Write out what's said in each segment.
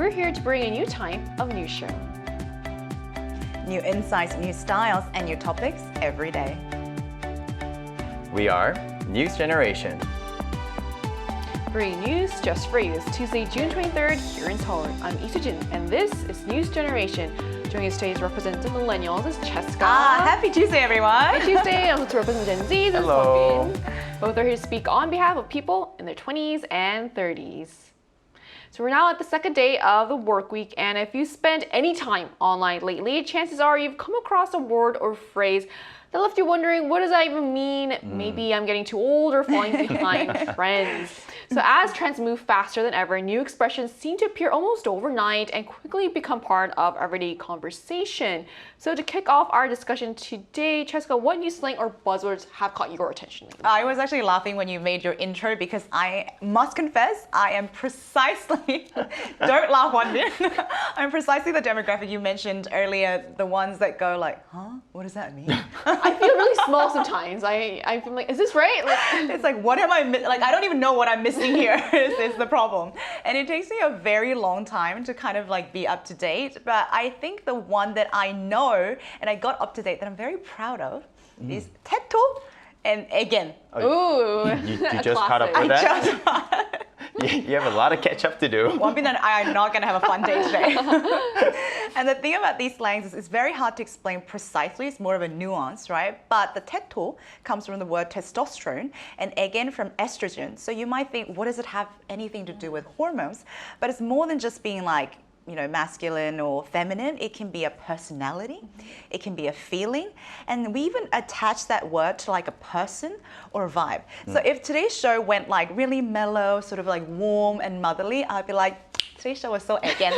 we're here to bring a new type of news show. New insights, new styles, and new topics every day. We are News Generation. Bringing news just for you. It's Tuesday, June 23rd here in Seoul. I'm Isujin, and this is News Generation. Joining us today to represent the millennials is Cheska. Happy Tuesday, everyone. Happy Tuesday. Also to represent Gen Z is Hello. Seongbin. Both are here to speak on behalf of people in their 20s and 30s. So we're now at the second day of the work week, and if you spent any time online lately, chances are you've come across a word or phrase that left you wondering, what does that even mean? Maybe I'm getting too old or falling behind trends. So as trends move faster than ever, new expressions seem to appear almost overnight and quickly become part of everyday conversation. So to kick off our discussion today, Cheska, what new slang or buzzwords have caught your attention lately? I was actually laughing when you made your intro because I must confess, I am precisely, don't laugh one bit, I'm precisely the demographic you mentioned earlier, the ones that go like, huh? What does that mean? I feel really small sometimes. I feel like, is this right? It's like, what am I like? I don't even know what I'm missing here. is the problem, and it takes me a very long time to kind of like be up to date. But I think the one that I know and I got up to date that I'm very proud of is Teto and again. Ooh, You just caught up with that? Just, You have a lot of catch up to do. one thing that I'm not going to have a fun day today. And the thing about these slangs is it's very hard to explain precisely. It's more of a nuance, right? But the teto comes from the word testosterone and again from estrogen. So you might think, what does it have anything to do with hormones? But it's more than just being like, you know, masculine or feminine. It can be a personality, it can be a feeling, and we even attach that word to like a person or a vibe. So if today's show went like really mellow, sort of like warm and motherly, I'd be like, today's show was so again.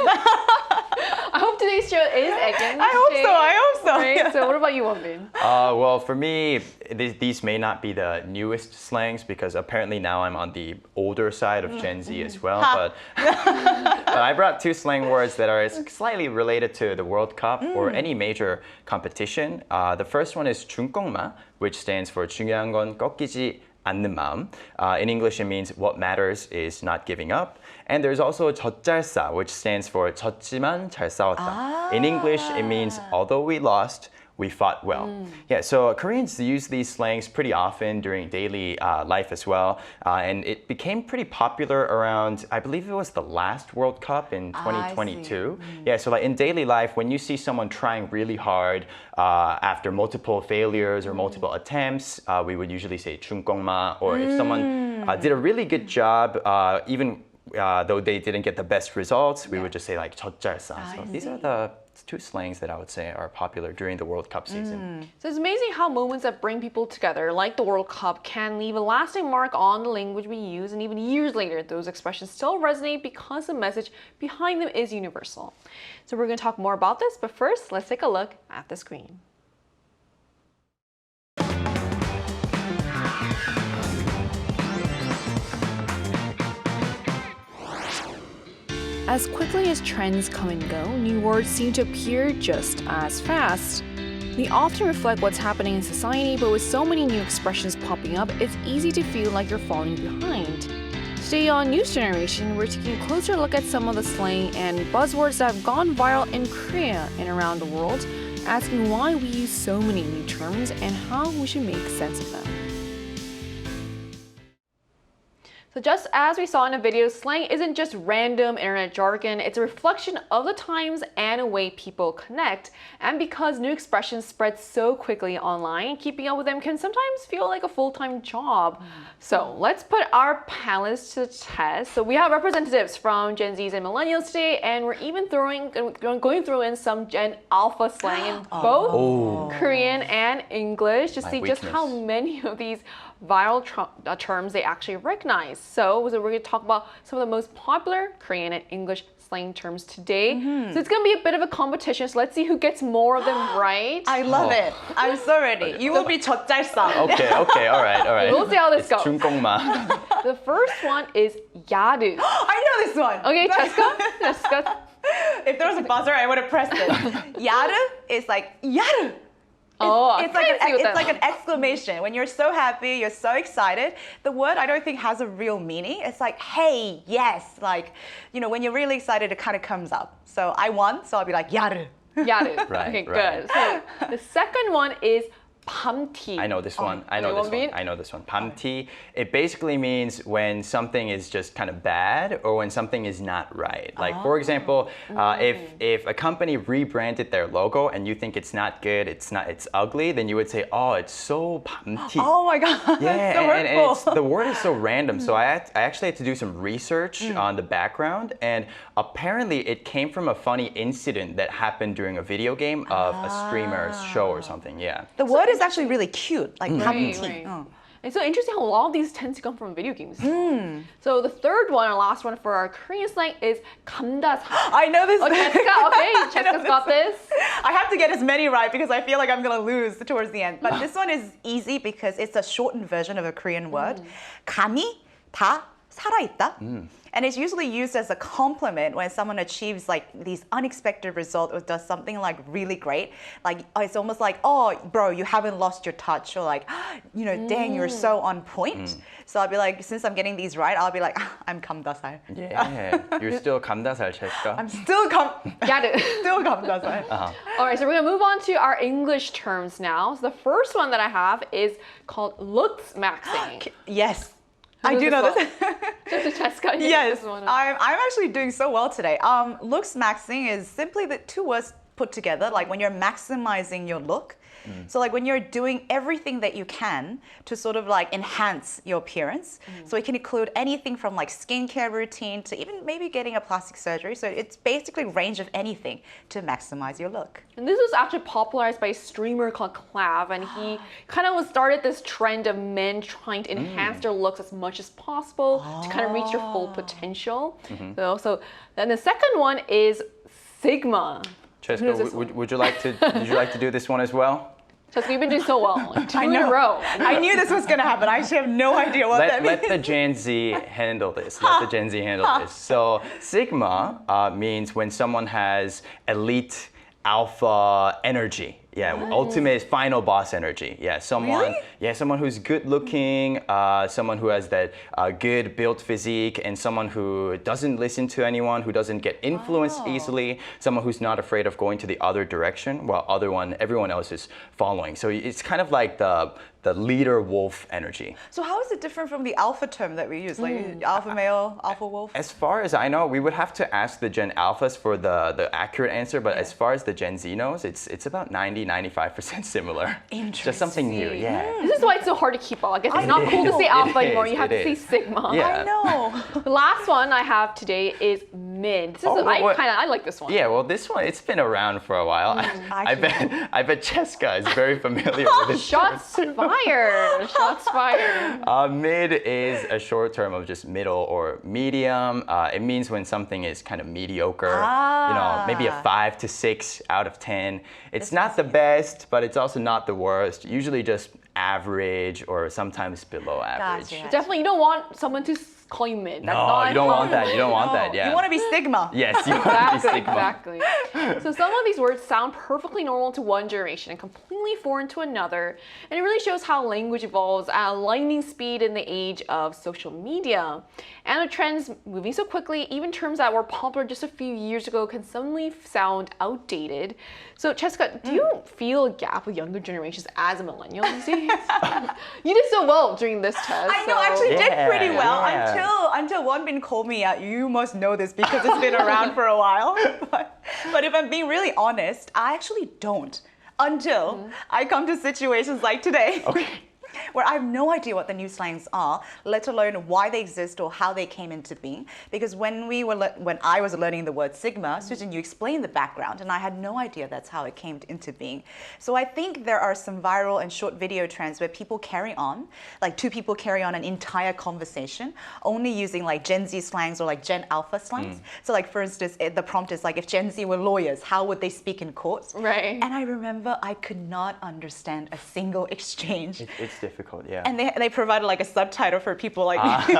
I hope today's show is again. I hope so. Right? So what about you, Wonbin? Well, for me, these may not be the newest slangs because apparently now I'm on the older side of Gen Z as well. But I brought two slang words that are slightly related to the World Cup or any major competition. The first one is 중꺾마, which stands for 중요한 건 꺾이지 않는 마음. In English, it means what matters is not giving up. And there's also 젖잘싸, which stands for 졌지만 잘 싸웠다. In English, it means although we lost, we fought well. Yeah, so Koreans use these slangs pretty often during daily life as well. And it became pretty popular around, I believe it was the last World Cup in 2022. Yeah, so like in daily life, when you see someone trying really hard after multiple failures or multiple attempts, we would usually say 중꺾마, or if someone did a really good job, even though they didn't get the best results, we would just say like 젖잘싸. So these are the two slangs that I would say are popular during the World Cup season. So it's amazing how moments that bring people together, like the World Cup, can leave a lasting mark on the language we use, and even years later, those expressions still resonate because the message behind them is universal. So we're going to talk more about this, but first, let's take a look at the screen. As quickly as trends come and go, new words seem to appear just as fast. We often reflect what's happening in society, but with so many new expressions popping up, it's easy to feel like you're falling behind. Today on News Generation, we're taking a closer look at some of the slang and buzzwords that have gone viral in Korea and around the world, asking why we use so many new terms and how we should make sense of them. So just as we saw in the video, slang isn't just random internet jargon, it's a reflection of the times and a way people connect. And because new expressions spread so quickly online, keeping up with them can sometimes feel like a full-time job. So let's put our panelists to the test. So we have representatives from Gen Zs and Millennials today, and we're even going through in some Gen Alpha slang in both Korean and English to see just how many of these viral terms they actually recognize. So we're going to talk about some of the most popular Korean and English slang terms today. So it's going to be a bit of a competition. So let's see who gets more of them right. I love it. I'm so ready. You will be 젖잘싸. Okay, all right. We'll see how this goes. 중꺾마. The first one is 야르. I know this one. Okay, Cheska. If there was a buzzer, I would have pressed it. Yaru is like yaru. It's like an exclamation. When you're so happy, you're so excited. The word I don't think has a real meaning. It's like, hey, yes. Like, when you're really excited, it kind of comes up. So I won, so I'll be like, 야르. 야르. Right, Okay, right. good. So the second one is 밤티. I know this one. I know this one. 밤티. It basically means when something is just kind of bad or when something is not right. Like for example, if a company rebranded their logo and you think it's not good, it's ugly, then you would say, oh, it's so 밤티. Oh my God. Yeah, so hurtful. the word is so random. So I actually had to do some research on the background, and apparently it came from a funny incident that happened during a video game of a streamer's show or something. Yeah. The word is actually really cute, like 밤티. Right. It's so interesting how a lot of these tend to come from video games. So the third one, our last one for our Korean slang is 감다살. I know this. Oh, Jessica, okay, Jessica's got this. I have to get as many right because I feel like I'm going to lose towards the end. But this one is easy because it's a shortened version of a Korean word. 감이 다 살아있다. And it's usually used as a compliment when someone achieves like these unexpected results or does something like really great. Like it's almost like, oh, bro, you haven't lost your touch, or like, dang, you're so on point. So I'll be like, since I'm getting these right, I'll be like, I'm 감다살. Yeah, you're still 감다살, Jessica. I'm still Got it. still 감다살. All right, so we're gonna move on to our English terms now. So the first one that I have is called looks maxing. Yes. I do know this. Just Jessica, you Yes, this one. I'm actually doing so well today. Looks maxing is simply the two words put together, like when you're maximizing your look. So like when you're doing everything that you can to sort of like enhance your appearance. So it can include anything from like skincare routine to even maybe getting a plastic surgery. So it's basically range of anything to maximize your look. And this was actually popularized by a streamer called Clav, and he kind of started this trend of men trying to enhance their looks as much as possible to kind of reach your full potential. So then the second one is Sigma. Jessica, would you like to do this one as well? Jessica, you've been doing so well. Like, two in a row. I knew this was going to happen. I actually have no idea what that means. Let the Gen Z handle this. So Sigma means when someone has elite alpha energy. Yeah, ultimate final boss energy. Yeah, someone who's good looking, someone who has that good built physique, and someone who doesn't listen to anyone, who doesn't get influenced easily, someone who's not afraid of going to the other direction while everyone else is following. So it's kind of like the leader wolf energy. So how is it different from the alpha term that we use, like alpha male, alpha wolf? As far as I know, we would have to ask the Gen Alphas for the accurate answer, but as far as the Gen Z knows, it's about 95% similar. Interesting. Just something new, yeah. This is why it's so hard to keep up. I guess it's not cool to say alpha anymore. You have to say Sigma. Yeah. I know. The last one I have today is mid. I like this one. Yeah, well, this one, it's been around for a while. I bet Jessica is very familiar with this. Shots fired. Shots fired. Mid is a short term of just middle or medium. It means when something is kind of mediocre. Maybe a 5 to 6 out of 10. It's not the best, but it's also not the worst. Usually just average or sometimes below average. Gotcha. Definitely, you don't want someone to call you mid. That's No, not you don't want fun. that. You don't want that. Yeah. You want to be Sigma. Yes, you want to be Sigma. Exactly. So some of these words sound perfectly normal to one generation and completely foreign to another. And it really shows how language evolves at a lightning speed in the age of social media. And the trends moving so quickly, even terms that were popular just a few years ago can suddenly sound outdated. So Jessica, do you feel a gap with younger generations as a millennial these days? You did so well during this test. I know, actually did pretty well yeah. until Wonbin called me out. You must know this because it's been around for a while. But if I'm being really honest, I actually don't until I come to situations like today. Okay. Where I have no idea what the new slangs are, let alone why they exist or how they came into being. Because when I was learning the word Sigma, Susan, you explained the background, and I had no idea that's how it came into being. So I think there are some viral and short video trends where people carry on, like two people carry on an entire conversation, only using like Gen Z slangs or like Gen Alpha slangs. So like, for instance, the prompt is like, if Gen Z were lawyers, how would they speak in court? Right. And I remember I could not understand a single exchange. It's difficult, yeah. And they provided like a subtitle for people like me.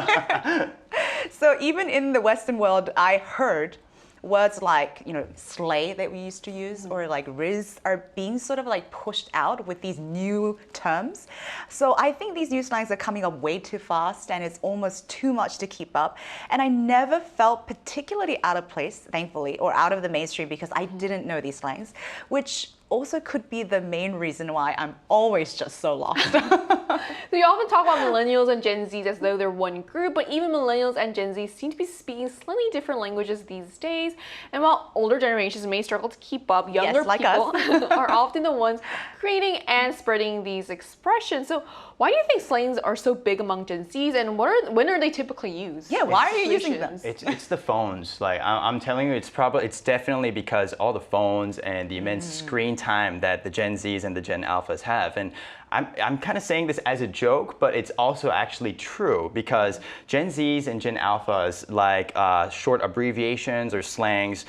So even in the Western world, I heard words like, slay that we used to use or like riz are being sort of like pushed out with these new terms. So I think these new slangs are coming up way too fast and it's almost too much to keep up. And I never felt particularly out of place, thankfully, or out of the mainstream because I didn't know these slangs, which also could be the main reason why I'm always just so lost. So you often talk about millennials and Gen Zs as though they're one group, but even millennials and Gen Z seem to be speaking slightly different languages these days. And while older generations may struggle to keep up, younger Yes, like people us. are often the ones creating and spreading these expressions. So why do you think slangs are so big among Gen Zs, and when are they typically used? Yeah, why are you using them? It's the phones. Like I'm telling you, it's definitely because all the phones and the immense screen time that the Gen Zs and the Gen Alphas have. And I'm kind of saying this as a joke, but it's also actually true because Gen Zs and Gen Alphas like short abbreviations or slangs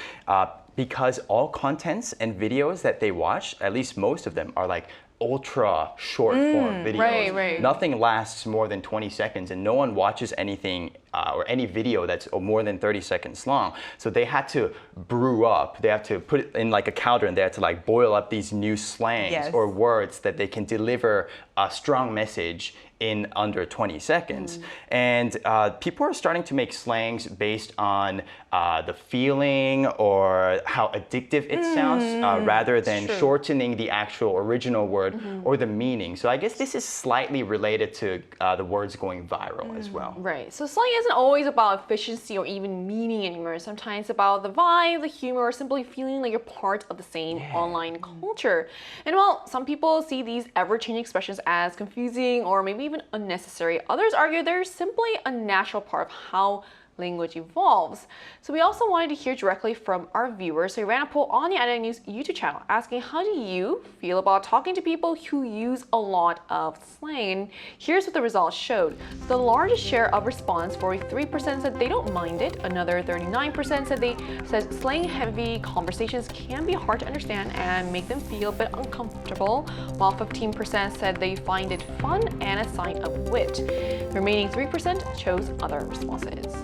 because all contents and videos that they watch, at least most of them, are like ultra short form videos. Right. Nothing lasts more than 20 seconds and no one watches anything or any video that's more than 30 seconds long. So they had to brew up, they have to put it in like a cauldron, they had to like boil up these new slangs or words that they can deliver a strong message in under 20 seconds. And people are starting to make slangs based on the feeling or how addictive it sounds rather than shortening the actual original word or the meaning. So I guess this is slightly related to the words going viral as well. Right. So slang isn't always about efficiency or even meaning anymore. Sometimes it's about the vibe, the humor, or simply feeling like you're part of the same online culture. And while some people see these ever-changing expressions as confusing or maybe even unnecessary, others argue they're simply a natural part of how language evolves. So we also wanted to hear directly from our viewers. So we ran a poll on the Arirang YouTube channel asking, how do you feel about talking to people who use a lot of slang? Here's what the results showed. The largest share of response, 43%, said they don't mind it. Another 39% said slang-heavy conversations can be hard to understand and make them feel a bit uncomfortable, while 15% said they find it fun and a sign of wit. The remaining 3% chose other responses.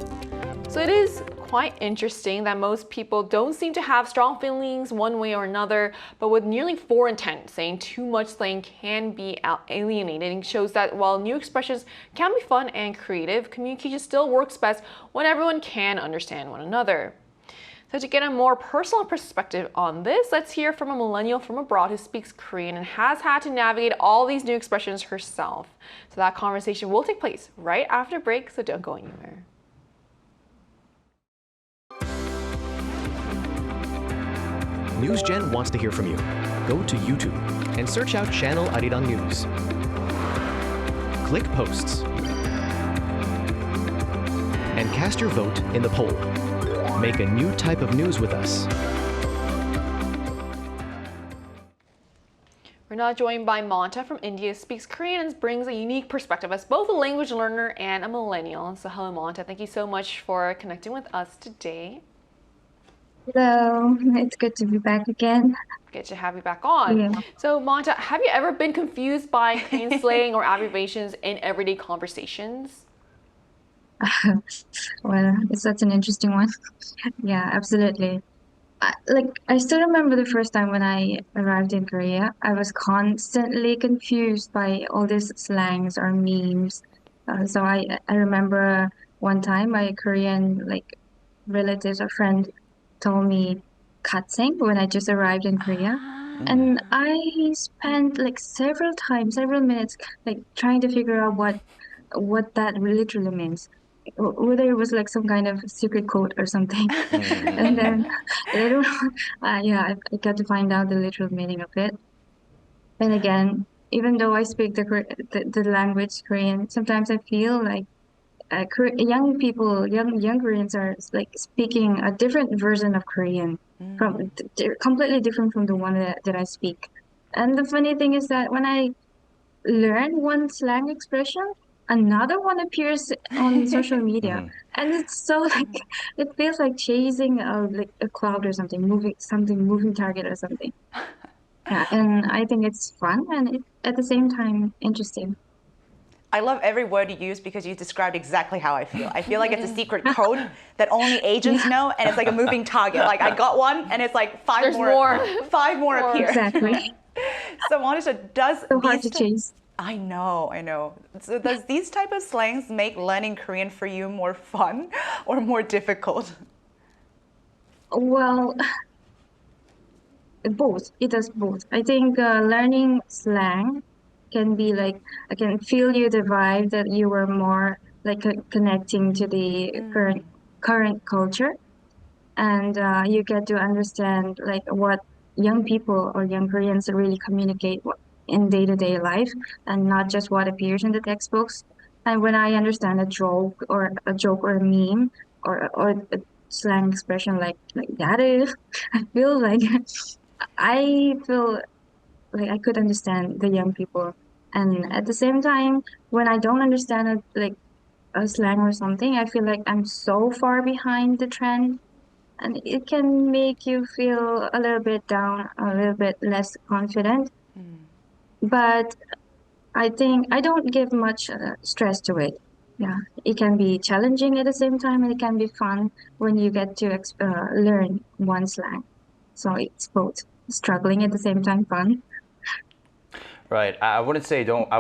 So it is quite interesting that most people don't seem to have strong feelings one way or another, but with nearly 4 in 10 saying too much slang can be alienating, it shows that while new expressions can be fun and creative, communication still works best when everyone can understand one another. So to get a more personal perspective on this, let's hear from a millennial from abroad who speaks Korean and has had to navigate all these new expressions herself. So that conversation will take place right after break, so don't go anywhere. NewsGen wants to hear from you. Go to YouTube and search out channel Arirang.news. Click Posts and cast your vote in the poll. Make a new type of news with us. We're now joined by Monta from India, who speaks Korean and brings a unique perspective as both a language learner and a millennial. So hello Monta, thank you so much for connecting with us today. Hello, it's good to be back again. Good to have you back on. Yeah. So Monta, have you ever been confused by Korean slang or abbreviations in everyday conversations? Well, it's such an interesting one. Yeah, absolutely. I still remember the first time when I arrived in Korea, I was constantly confused by all these slangs or memes. So I remember one time my Korean relatives or friend told me katseng when I just arrived in Korea. And I spent several minutes trying to figure out what that literally means. Whether it was some kind of secret code or something. And then later on, I got to find out the literal meaning of it. And again, even though I speak the language Korean, sometimes I feel like young Koreans are speaking a different version of Korean, completely different from the one that I speak. And the funny thing is that when I learn one slang expression, another one appears on social media, and it's so it feels like chasing a cloud or something, moving target or something. Yeah, and I think it's fun and at the same time interesting. I love every word you use because you described exactly how I feel. I feel like it's a secret code that only agents know, and it's like a moving target. Like I got one, and it's like There's more. five more appear. Exactly. So Monisha, does So hard these to chase. I know. So does these type of slangs make learning Korean for you more fun or more difficult? Well, both. It does both. I think learning slang can be like, I can feel you the vibe that you were more like connecting to the current culture, and you get to understand like what young people or young Koreans really communicate in day-to-day life, and not just what appears in the textbooks. And when I understand a joke or a meme or a slang expression like that is, I feel like I feel like I could understand the young people. And at the same time, when I don't understand like a slang or something, I feel like I'm so far behind the trend, and it can make you feel a little bit down, a little bit less confident. But I think I don't give much stress to it. Yeah, it can be challenging at the same time, and it can be fun when you get to learn one slang. So it's both struggling at the same time, fun. Right. I wouldn't say don't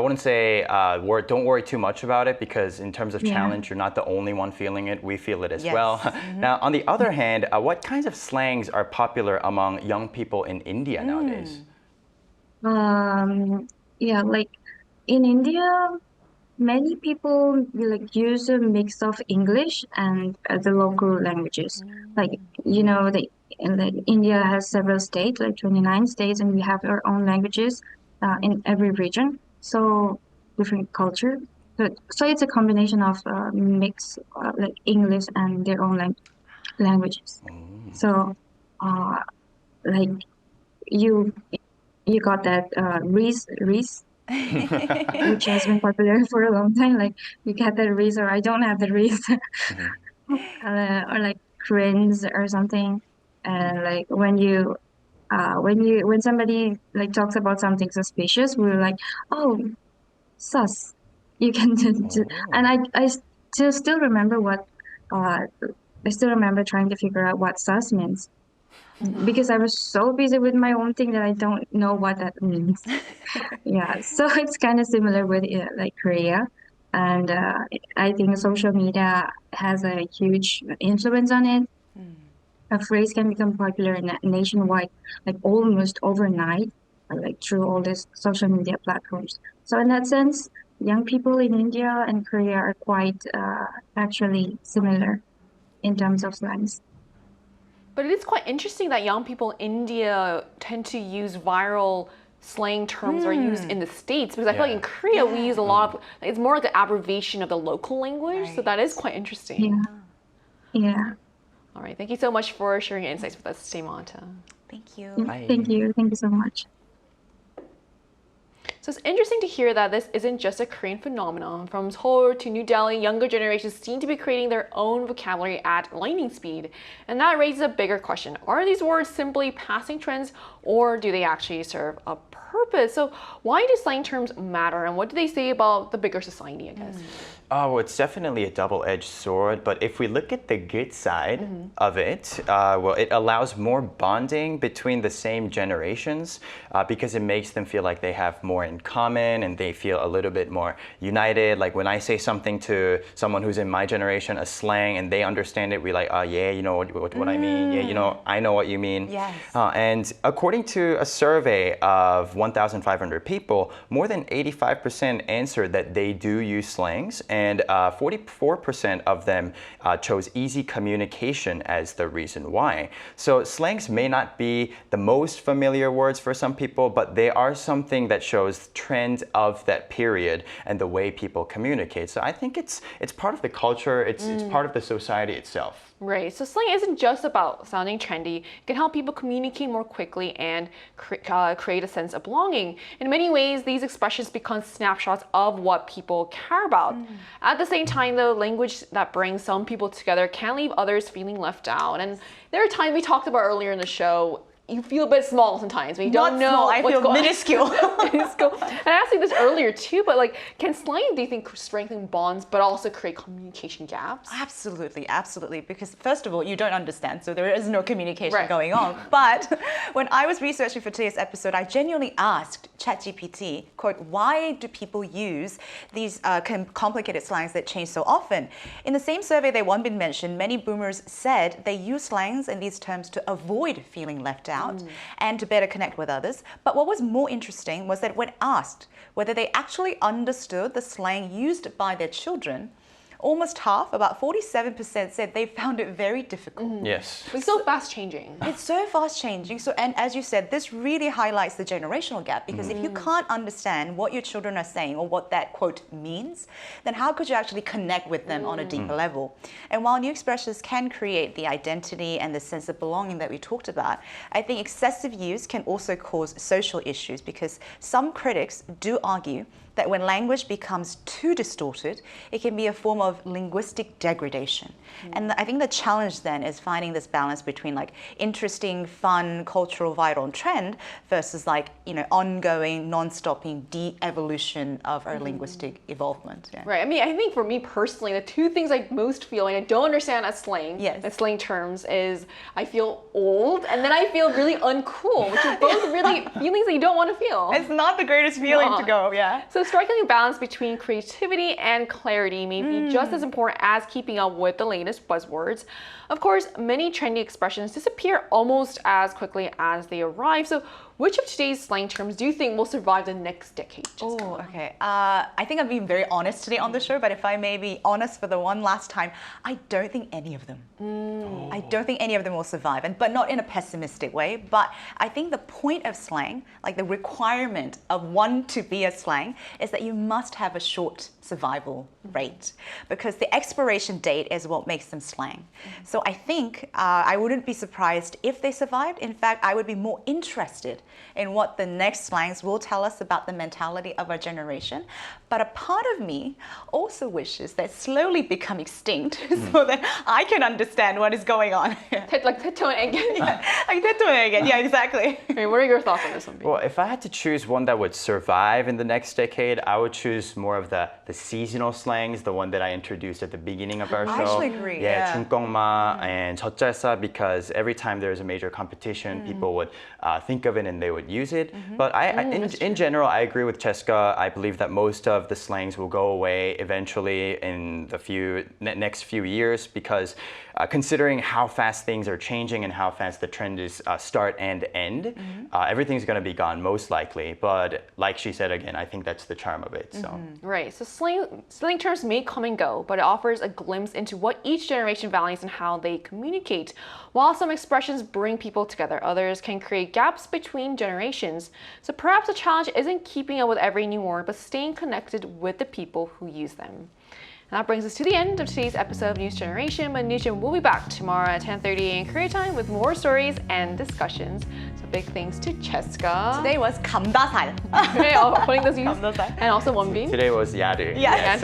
worry too much about it, because in terms of challenge, you're not the only one feeling it. We feel it as Yes. well. Now, on the other hand, what kinds of slangs are popular among young people in India nowadays? Yeah, like in India, many people like use a mix of English and the local languages. Like like India has several states, like 29 states, and we have our own languages in every region. So different culture. So it's a combination of mix like English and their own languages. So like you you got that Reese which has been popular for a long time. Like you get the Reese, or I don't have the Reese, or like cringe or something. And like when somebody like talks about something suspicious, we're like, oh, sus. You can and I still remember what I still remember trying to figure out what sus means, because I was so busy with my own thing that I don't know what that means. Yeah, so it's kind of similar with like Korea, and I think social media has a huge influence on it. A phrase can become popular nationwide, like almost overnight, like through all these social media platforms. So in that sense, young people in India and Korea are quite actually similar in terms of slangs. But it is quite interesting that young people in India tend to use viral slang terms are used in the States, because I feel like in Korea we use a lot of, it's more like an abbreviation of the local language. So that is quite interesting. Yeah. All right, thank you so much for sharing your insights with us, Samantha. Thank you. Bye. Thank you so much. So it's interesting to hear that this isn't just a Korean phenomenon. From Seoul to New Delhi, younger generations seem to be creating their own vocabulary at lightning speed. And that raises a bigger question. Are these words simply passing trends, or do they actually serve a purpose? So why do slang terms matter, and what do they say about the bigger society, I guess? Oh, well, it's definitely a double-edged sword, but if we look at the good side of it, well, it allows more bonding between the same generations, because it makes them feel like they have more in common and they feel a little bit more united. Like when I say something to someone who's in my generation, a slang, and they understand it, we're like, oh yeah, you know what I mean? Yeah, you know, I know what you mean. Yes. And according to a survey of 1,500 people, more than 85% answered that they do use slangs, and 44% of them chose easy communication as the reason why. So slangs may not be the most familiar words for some people, but they are something that shows trends of that period and the way people communicate. So I think it's part of the culture, it's part of the society itself. Right, so slang isn't just about sounding trendy. It can help people communicate more quickly and create a sense of belonging. In many ways, these expressions become snapshots of what people care about. At the same time, the language that brings some people together can leave others feeling left out. And there are times we talked about earlier in the show, you feel a bit small sometimes when you don't Not know small, I what's feel going minuscule. minuscule. And I asked you this earlier too, but like, can slang, do you think, strengthen bonds but also create communication gaps? Absolutely, absolutely. Because first of all, you don't understand, so there is no communication Right. going on. But when I was researching for today's episode, I genuinely asked ChatGPT, quote, why do people use these complicated slangs that change so often? In the same survey that one been mentioned, many boomers said they use slangs and these terms to avoid feeling left out and to better connect with others. But what was more interesting was that when asked whether they actually understood the slang used by their children, almost half, about 47%, said they found it very difficult. Yes. It's so fast changing. It's so fast changing. So, and as you said, this really highlights the generational gap because if you can't understand what your children are saying or what that quote means, then how could you actually connect with them on a deeper level? And while new expressions can create the identity and the sense of belonging that we talked about, I think excessive use can also cause social issues because some critics do argue that when language becomes too distorted, it can be a form of linguistic degradation. And I think the challenge then is finding this balance between like interesting, fun, cultural, vital and trend versus like, you know, ongoing, non-stopping de-evolution of our linguistic evolvement. Yeah. Right. I mean, I think for me personally, the two things I most feel and I don't understand as slang, Yes. as slang terms, is I feel old and then I feel really uncool, which are both really feelings that you don't want to feel. It's not the greatest feeling to go, yeah. So striking a balance between creativity and clarity may be just as important as keeping up with the latest buzzwords. Of course, many trendy expressions disappear almost as quickly as they arrive. So which of today's slang terms do you think will survive the next decade? Jessica? Oh, okay. I think I'm being very honest today on the show, but if I may be honest for the one last time, I don't think any of them. I don't think any of them will survive, but not in a pessimistic way. But I think the point of slang, like the requirement of one to be a slang, is that you must have a short survival rate because the expiration date is what makes them slang. So I think I wouldn't be surprised if they survived. In fact, I would be more interested in what the next slangs will tell us about the mentality of our generation. But a part of me also wishes that slowly become extinct so that I can understand what is going on. Like Tetoan again. Like that doing again. Yeah, exactly. I mean, what are your thoughts on this one? Well, if I had to choose one that would survive in the next decade, I would choose more of the seasonal slangs, the one that I introduced at the beginning of our show. I actually agree. Yeah, 중꺾마 and 젖잘싸, because every time there's a major competition, people would think of it and they would use it. But in general, I agree with Cheska. I believe that most of the slangs will go away eventually in the next few years because considering how fast things are changing and how fast the trend is start and end, everything's going to be gone most likely. But like she said again, I think that's the charm of it. So. Right, so slang terms may come and go, but it offers a glimpse into what each generation values and how they communicate. While some expressions bring people together, others can create gaps between generations. So perhaps the challenge isn't keeping up with every new word, but staying connected with the people who use them. And that brings us to the end of today's episode of News Generation. But News Gen will be back tomorrow at 10:30 in Korea time with more stories and discussions. So big thanks to Cheska. Today was 감다살. Okay, putting those views. 감다살. And also Wonbin. Today was 야들. Yes.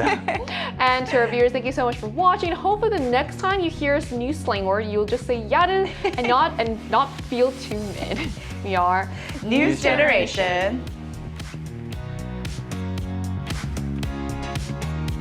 And to our viewers, thank you so much for watching. Hopefully the next time you hear a new slang word, you'll just say yaru and not feel too mid. We are News Generation.